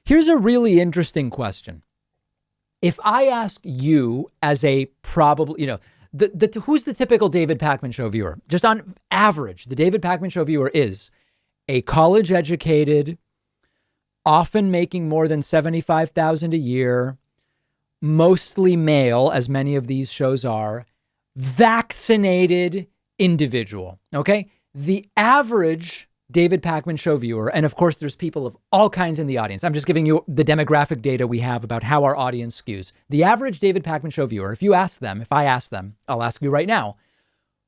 Here's a really interesting question. If I ask you as a probably, who's the typical David Pakman Show viewer? Just on average, the David Pakman Show viewer is a college educated, often making more than $75,000 a year, mostly male, as many of these shows are, vaccinated individual. Okay. The average David Pakman Show viewer, and of course, there's people of all kinds in the audience. I'm just giving you the demographic data we have about how our audience skews. The average David Pakman Show viewer, if I ask them, I'll ask you right now,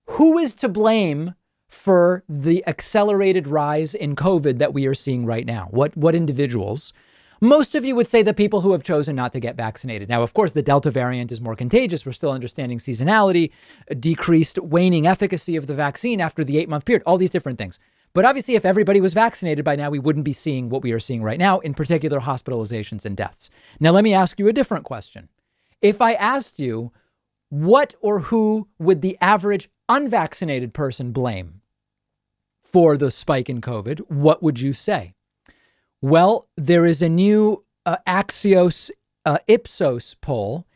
who is to blame for the accelerated rise in COVID that we are seeing right now? What individuals? Most of you would say the people who have chosen not to get vaccinated. Now, of course, the Delta variant is more contagious. We're still understanding seasonality, decreased waning efficacy of the vaccine after the 8-month period, all these different things. But obviously, if everybody was vaccinated by now, we wouldn't be seeing what we are seeing right now, in particular, hospitalizations and deaths. Now, let me ask you a different question. If I asked you, what or who would the average unvaccinated person blame for the spike in COVID, what would you say? Well, there is a new Axios Ipsos poll,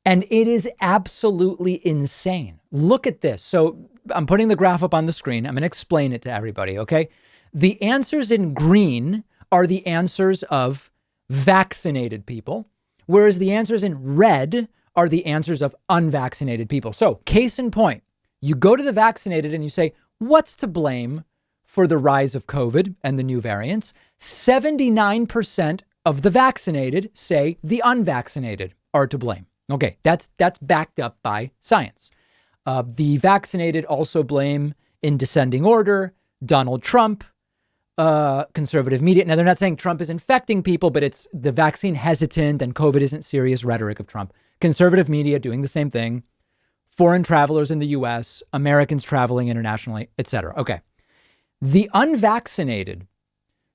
and it is absolutely insane. Look at this. So I'm putting the graph up on the screen. I'm going to explain it to everybody, okay? The answers in green are the answers of vaccinated people, whereas the answers in red are the answers of unvaccinated people. So case in point, you go to the vaccinated and you say, what's to blame for the rise of COVID and the new variants? 79% of the vaccinated say the unvaccinated are to blame. Okay, that's backed up by science. The vaccinated also blame, in descending order, Donald Trump, conservative media. Now, they're not saying Trump is infecting people, but it's the vaccine hesitant and COVID isn't serious rhetoric of Trump. Conservative media doing the same thing. Foreign travelers in the U.S., Americans traveling internationally, etc. Okay. The unvaccinated,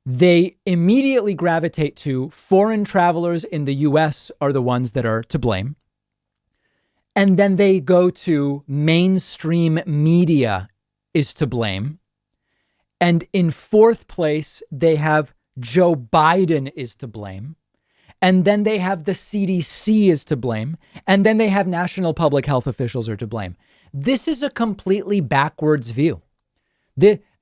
they immediately gravitate to foreign travelers in the U.S. are the ones that are to blame. And then they go to mainstream media is to blame. And in fourth place, they have Joe Biden is to blame. And then they have the CDC is to blame. And then they have national public health officials are to blame. This is a completely backwards view.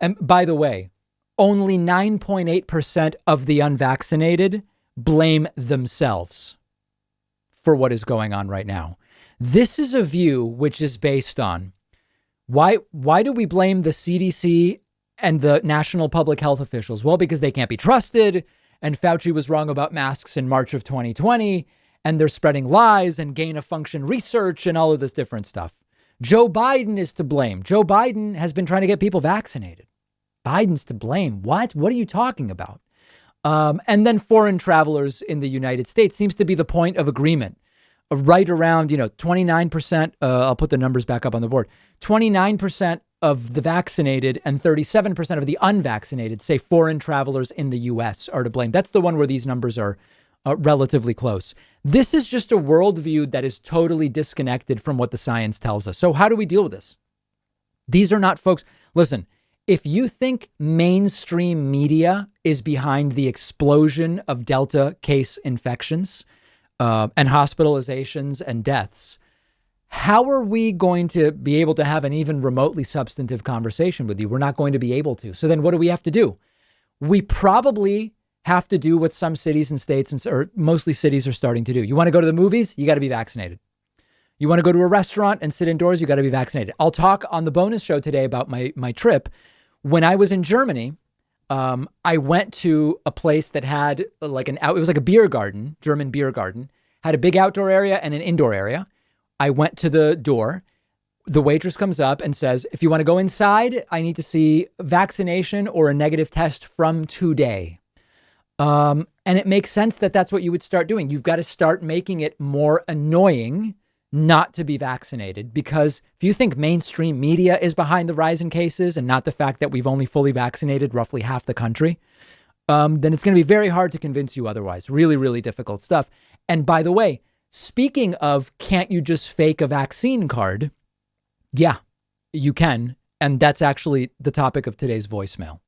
And by the way, only 9.8% of the unvaccinated blame themselves for what is going on right now. This is a view which is based on why do we blame the CDC and the national public health officials? Well, because they can't be trusted. And Fauci was wrong about masks in March of 2020. And they're spreading lies and gain of function research and all of this different stuff. Joe Biden is to blame. Joe Biden has been trying to get people vaccinated. Biden's to blame. What? What are you talking about? And then foreign travelers in the United States seems to be the point of agreement. Right around, 29%. I'll put the numbers back up on the board. 29% of the vaccinated and 37% of the unvaccinated say foreign travelers in the U.S. are to blame. That's the one where these numbers are relatively close. This is just a worldview that is totally disconnected from what the science tells us. So how do we deal with this? These are not folks. Listen, if you think mainstream media is behind the explosion of Delta case infections and hospitalizations and deaths, how are we going to be able to have an even remotely substantive conversation with you? We're not going to be able to. So then what do we have to do? We probably have to do what some cities and states, or mostly cities, are starting to do. You want to go to the movies? You got to be vaccinated. You want to go to a restaurant and sit indoors? You got to be vaccinated. I'll talk on the bonus show today about my trip. When I was in Germany, I went to a place that had it was like a beer garden, German beer garden, had a big outdoor area and an indoor area. I went to the door. The waitress comes up and says, if you want to go inside, I need to see vaccination or a negative test from today. And it makes sense that that's what you would start doing. You've got to start making it more annoying not to be vaccinated, because if you think mainstream media is behind the rise in cases and not the fact that we've only fully vaccinated roughly half the country, then it's going to be very hard to convince you otherwise. Really, really difficult stuff. And by the way, speaking of, can't you just fake a vaccine card? Yeah, you can. And that's actually the topic of today's voicemail.